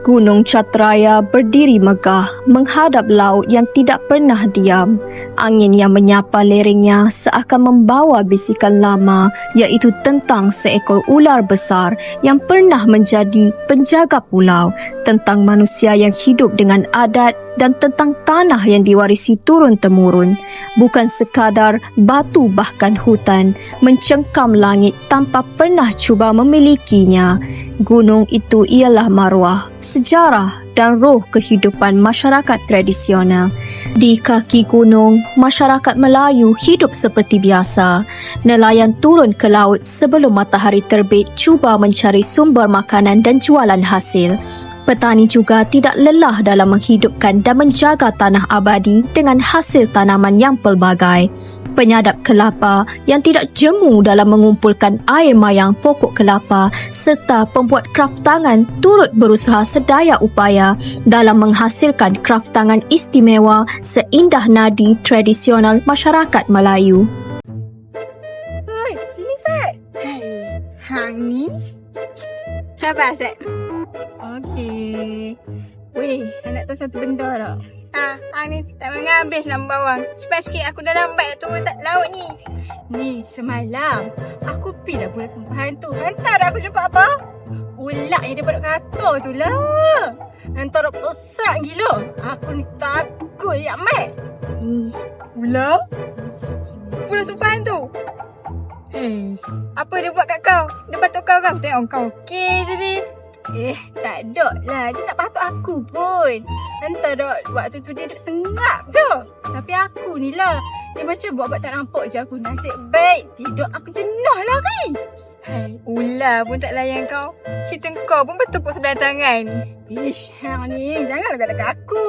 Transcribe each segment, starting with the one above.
Gunung Chatraya berdiri megah menghadap laut yang tidak pernah diam. Angin yang menyapa lerengnya seakan membawa bisikan lama, iaitu tentang seekor ular besar yang pernah menjadi penjaga pulau, tentang manusia yang hidup dengan adat dan tentang tanah yang diwarisi turun-temurun. Bukan sekadar batu bahkan hutan mencengkam langit tanpa pernah cuba memilikinya. Gunung itu ialah maruah, sejarah dan roh kehidupan masyarakat tradisional. Di kaki gunung, masyarakat Melayu hidup seperti biasa. Nelayan turun ke laut sebelum matahari terbit cuba mencari sumber makanan dan jualan hasil. Petani juga tidak lelah dalam menghidupkan dan menjaga tanah abadi dengan hasil tanaman yang pelbagai. Penyadap kelapa yang tidak jemu dalam mengumpulkan air mayang pokok kelapa serta pembuat kraftangan turut berusaha sedaya upaya dalam menghasilkan kraftangan istimewa seindah nadi tradisional masyarakat Melayu. Hei, sini Sat. Hei, hang ni. Sabar Sat. Okey. Weh, nak tahu satu benda tak? Hang ni tak menghabis nak membawang. Sebab sikit aku dah lambat tunggu tak laut ni. Ni, semalam aku pergi dah bulan sumpahan tu. Hantar aku jumpa apa? Ulak yang daripada kata tu lah. Hantar besar gila. Aku ni takut ya, Mat. Ulak? Bulan sumpahan tu? Apa dia buat kat kau? Dia patut kau kan? Tengok kau okey je ni. Tak ada lah. Dia tak patut aku pun. Entah dah waktu tu dia duduk sengap je. Tapi aku ni lah. Dia macam buat-buat tak nampak je aku. Nasib baik tidur aku jenuh lah kan. Ular pun tak layan kau. Cerita kau pun bertepuk sebelah tangan. Ish, hang ni janganlah kata kat aku.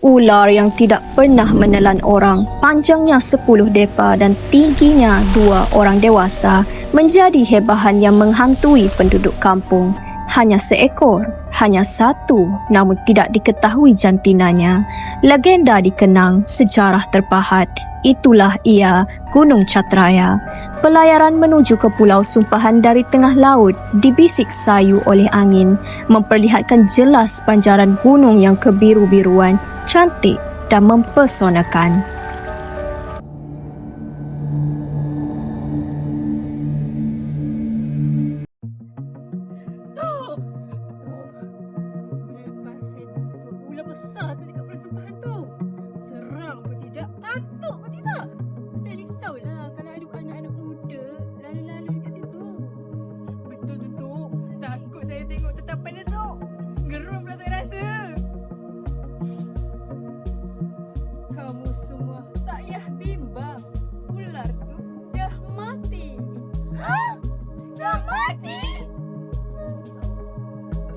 Ular yang tidak pernah menelan orang, panjangnya 10 depa dan tingginya 2 orang dewasa, menjadi hebahan yang menghantui penduduk kampung. Hanya seekor, hanya satu, namun tidak diketahui jantinanya. Legenda dikenang, sejarah terpahat. Itulah ia, Gunung Chatraya. Pelayaran menuju ke Pulau Sumpahan dari tengah laut dibisik sayu oleh angin, memperlihatkan jelas panjaran gunung yang kebiru-biruan, cantik dan mempesonakan. Ular besar tu dekat Pulau Sumpahan tu. Seram pun tidak, patut pun tidak. Saya risaulah kalau ada anak-anak muda lalu-lalu dekat situ. Betul tu. Takut saya tengok tetapan dia tu. Geram pula saya rasa. Kamu semua tak payah bimbang. Ular tu dah mati. Dah mati?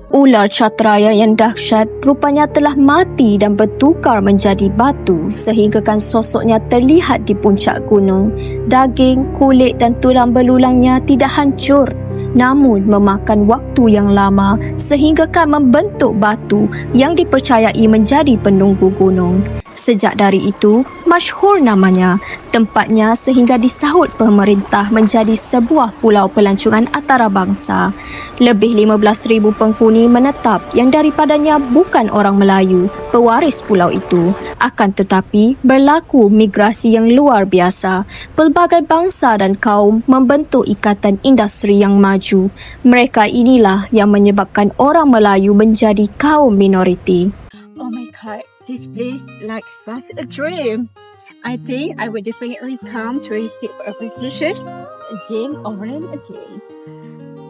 Ular Chatraya yang dahsyat rupanya telah mati dan bertukar menjadi batu sehinggakan sosoknya terlihat di puncak gunung. Daging, kulit dan tulang belulangnya tidak hancur, namun memakan waktu yang lama sehinggakan membentuk batu yang dipercayai menjadi penunggu gunung. Sejak dari itu, masyhur namanya, tempatnya sehingga disahut pemerintah menjadi sebuah pulau pelancongan antarabangsa. Lebih 15,000 penghuni menetap yang daripadanya bukan orang Melayu, pewaris pulau itu. Akan tetapi, berlaku migrasi yang luar biasa. Pelbagai bangsa dan kaum membentuk ikatan industri yang maju. Mereka inilah yang menyebabkan orang Melayu menjadi kaum minoriti. Oh my god, this place like such a dream. I think I would definitely come to repeat for a vacation again and again.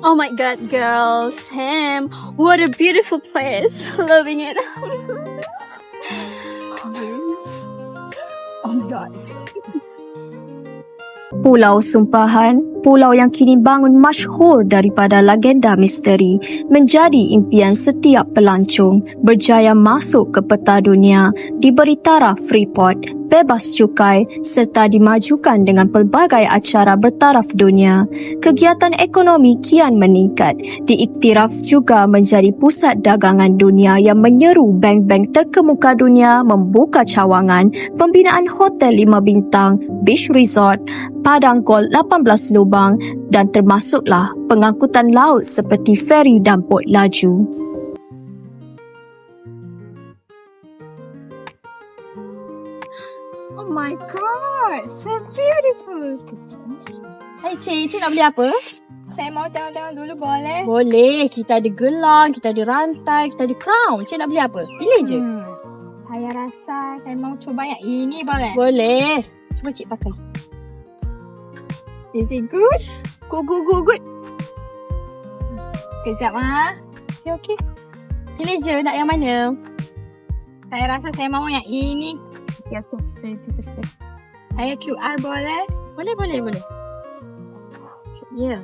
Oh my god, girls, Sam, what a beautiful place. Loving it. Oh my god. Pulau Sumpahan, pulau yang kini bangun masyhur daripada legenda misteri, menjadi impian setiap pelancong, berjaya masuk ke peta dunia, diberi taraf Freeport, bebas cukai serta dimajukan dengan pelbagai acara bertaraf dunia. Kegiatan ekonomi kian meningkat, diiktiraf juga menjadi pusat dagangan dunia yang menyeru bank-bank terkemuka dunia membuka cawangan pembinaan hotel 5 bintang, beach resort, padang gol 18 lubang dan termasuklah pengangkutan laut seperti feri dan bot laju. my god, so beautiful. Hai Cik nak beli apa? Saya mau tengok-tengok dulu, boleh? Boleh. Kita ada gelang, kita ada rantai, kita ada crown. Cik nak beli apa? Pilih je. Saya rasa saya mau coba yang ini, boleh? Boleh. Cuba cik pakai. Is it good? Good. Sekejap Okay. Pilih je nak yang mana. Saya rasa saya mau yang ini. Okay. Saya tulis deh. Saya QR boleh? Boleh. Ya.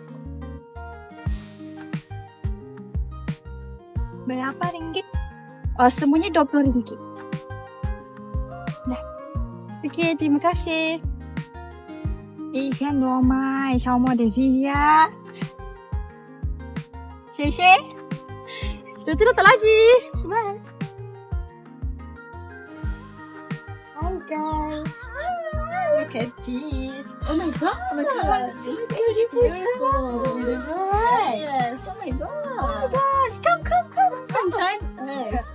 Berapa ringgit? Semuanya RM20. Okay, terima kasih. 1000多块，小莫的西呀。谢谢。 Itu datang lagi. Bye. Oh guys, look at this. Oh my god. It's beautiful. Yes. Oh my god. Oh my gosh, come, join us.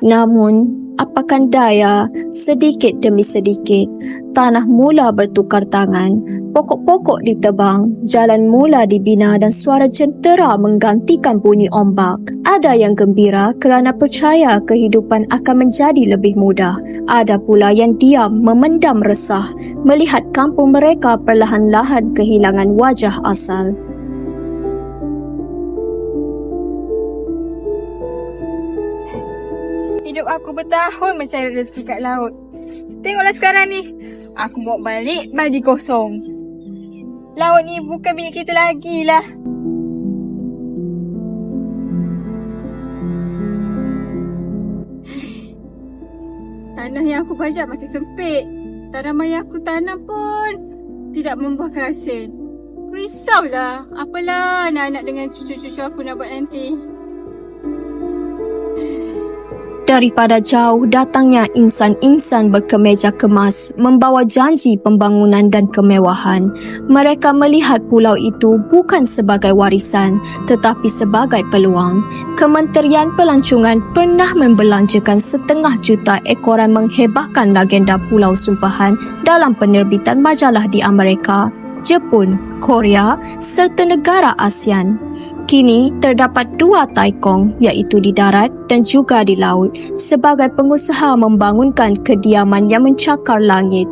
Namun, apakan daya, sedikit demi sedikit, tanah mula bertukar tangan, pokok-pokok ditebang, jalan mula dibina dan suara jentera menggantikan bunyi ombak. Ada yang gembira kerana percaya kehidupan akan menjadi lebih mudah. Ada pula yang diam memendam resah melihat kampung mereka perlahan-lahan kehilangan wajah asal. Hidup aku bertahun mencari rezeki kat laut. Tengoklah sekarang ni. Aku bawa balik bagi kosong. Laut ni bukan milik kita lagi lah. Tanah yang aku bajak makin sempit. Tanaman yang aku tanam pun tidak membuahkan hasil. Risaulah. Apalah anak-anak dengan cucu-cucu aku nak buat nanti. Daripada jauh datangnya insan-insan berkemeja kemas membawa janji pembangunan dan kemewahan. Mereka melihat pulau itu bukan sebagai warisan tetapi sebagai peluang. Kementerian Pelancongan pernah membelanjakan 500,000 ekoran menghebahkan legenda Pulau Sumpahan dalam penerbitan majalah di Amerika, Jepun, Korea serta negara ASEAN. Kini terdapat 2 taikong iaitu di darat dan juga di laut sebagai pengusaha membangunkan kediaman yang mencakar langit.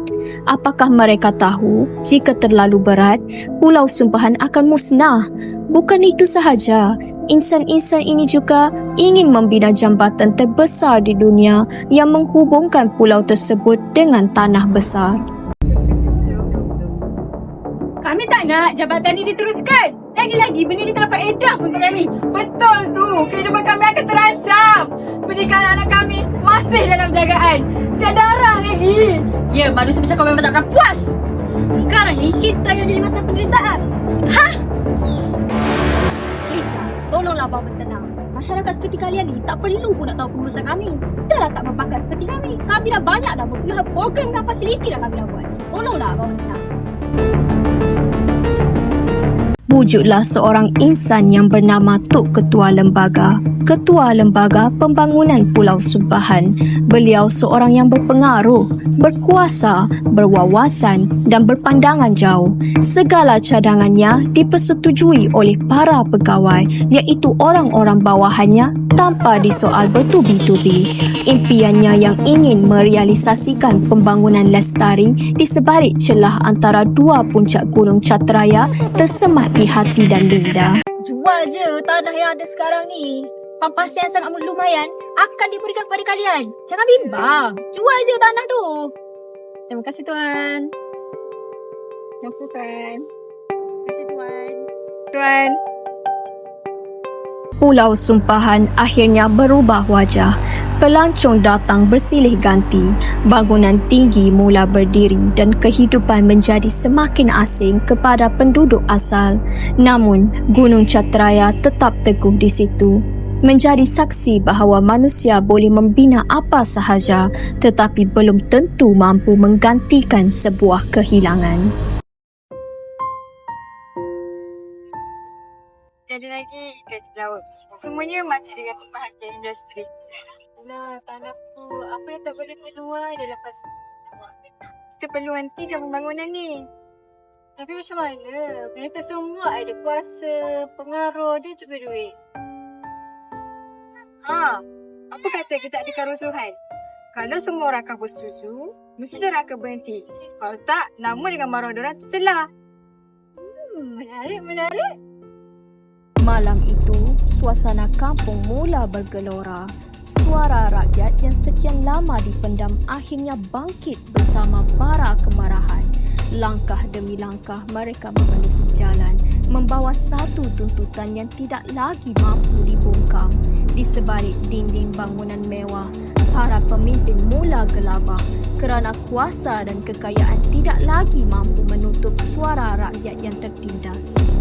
Apakah mereka tahu jika terlalu berat, Pulau Sumpahan akan musnah? Bukan itu sahaja, insan-insan ini juga ingin membina jambatan terbesar di dunia yang menghubungkan pulau tersebut dengan tanah besar. Kami tak nak jabatan ini diteruskan. Lagi-lagi benda ni tak faedah untuk kami. Betul tu. Kehidupan kami akan terancam. Pendidikan anak kami masih dalam jagaan. Tiada darah lagi. Ya, manusia macam kau memang tak pernah puas. Sekarang ni kita yang jadi masalah penderitaan. Please lah, tolonglah bawa tenang. Masyarakat seperti kalian ni tak perlu pun nak tahu pengurusan kami. Dahlah tak berbakat seperti kami. Kami dah banyak dah berpuluhan program dan fasiliti dah kami dah buat. Tolonglah bawa tenang. Wujudlah seorang insan yang bernama Tok Ketua Lembaga. Ketua Lembaga Pembangunan Pulau Sumpahan. Beliau seorang yang berpengaruh, berkuasa, berwawasan dan berpandangan jauh. Segala cadangannya dipersetujui oleh para pegawai iaitu orang-orang bawahannya tanpa disoal bertubi-tubi. Impiannya yang ingin merealisasikan pembangunan lestari di sebalik celah antara 2 puncak gunung Catraya tersemat di hati dan minda. Jual je tanah yang ada sekarang ni. Pampasan yang sangat lumayan akan diberikan kepada kalian. Jangan bimbang. Jual je tanah tu. Terima kasih Tuan. Terima kasih Tuan. Terima kasih Tuan. Tuan. Pulau Sumpahan akhirnya berubah wajah. Pelancong datang bersilih ganti. Bangunan tinggi mula berdiri dan kehidupan menjadi semakin asing kepada penduduk asal. Namun, Gunung Catraya tetap teguh di situ. Menjadi saksi bahawa manusia boleh membina apa sahaja tetapi belum tentu mampu menggantikan sebuah kehilangan. Tiada lagi ikan di laut. Semuanya mati dengan terbahagian industri. Nah, tanah tu apa yang tak boleh keluar dia lepas keperluan tiga pembangunan ni. Tapi macam mana? Mereka semua ada kuasa, pengaruh, dia juga duit. Apa kata kita ada kerusuhan? Kalau semua orang akan bersetuju, mesti diorang akan berhenti. Kalau tak, nama dengan maruah diorang terselah. Menarik. Malam itu, suasana kampung mula bergelora. Suara rakyat yang sekian lama dipendam akhirnya bangkit bersama bara kemarahan. Langkah demi langkah mereka memenuhi jalan, membawa satu tuntutan yang tidak lagi mampu dibungkam. Di sebalik dinding bangunan mewah, para pemimpin mula gelabah kerana kuasa dan kekayaan tidak lagi mampu menutup suara rakyat yang tertindas.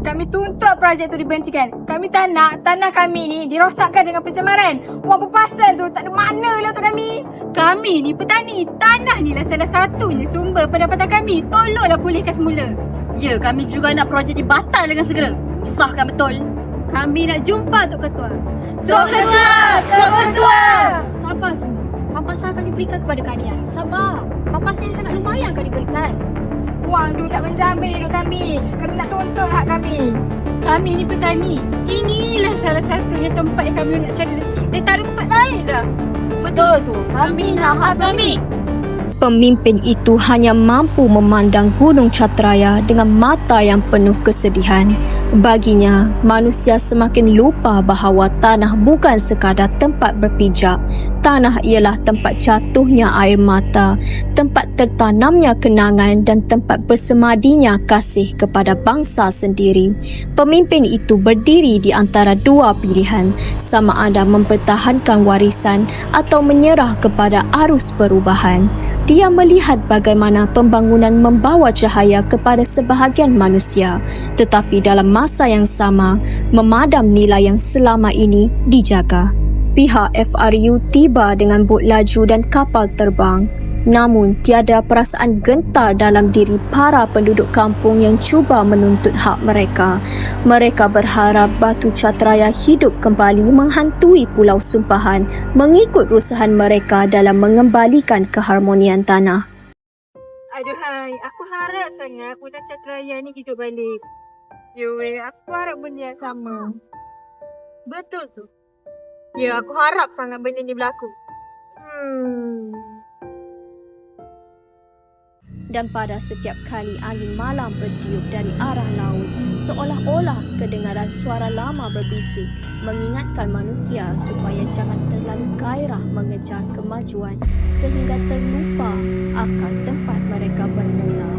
Kami tuntut projek tu diberhentikan. Kami tak nak tanah kami ni dirosakkan dengan pencemaran. Wang berpasan tu tak ada makna lah untuk kami. Kami ni petani. Tanah ni lah salah satunya sumber pendapatan kami. Tolonglah pulihkan semula. Ya, kami juga nak projek ni batal dengan segera. Usahkan betul. Kami nak jumpa Tok Ketua. Tok Ketua! Tok Ketua! Sabar semua. Pampasan akan diberikan kepada kalian. Sabar. Pampasan yang sangat lumayan akan diberikan. Wang tu tak menjamin hidup kami. Kami nak tuntut hak kami. Kami ni petani. Inilah salah satunya tempat yang kami nak cari rezeki. Dia tak ada tempat lain dah. Betul tu. Kami nak hak kami. Pemimpin itu hanya mampu memandang Gunung Catraya dengan mata yang penuh kesedihan. Baginya, manusia semakin lupa bahawa tanah bukan sekadar tempat berpijak. Tanah ialah tempat jatuhnya air mata, tempat tertanamnya kenangan dan tempat bersemadinya kasih kepada bangsa sendiri. Pemimpin itu berdiri di antara dua pilihan, sama ada mempertahankan warisan atau menyerah kepada arus perubahan. Dia melihat bagaimana pembangunan membawa cahaya kepada sebahagian manusia, tetapi dalam masa yang sama, memadam nilai yang selama ini dijaga. Pihak FRU tiba dengan bot laju dan kapal terbang. Namun, tiada perasaan gentar dalam diri para penduduk kampung yang cuba menuntut hak mereka. Mereka berharap Batu Catraya hidup kembali menghantui Pulau Sumpahan mengikut usahan mereka dalam mengembalikan keharmonian tanah. Aduhai, aku harap sangat Pulau Catraya ni hidup balik. Aku harap benda yang sama. Betul tu. Ya, aku harap sangat benda ni berlaku. Dan pada setiap kali angin malam bertiup dari arah laut, seolah-olah kedengaran suara lama berbisik, mengingatkan manusia supaya jangan terlalu gairah mengejar kemajuan sehingga terlupa akan tempat mereka bermula.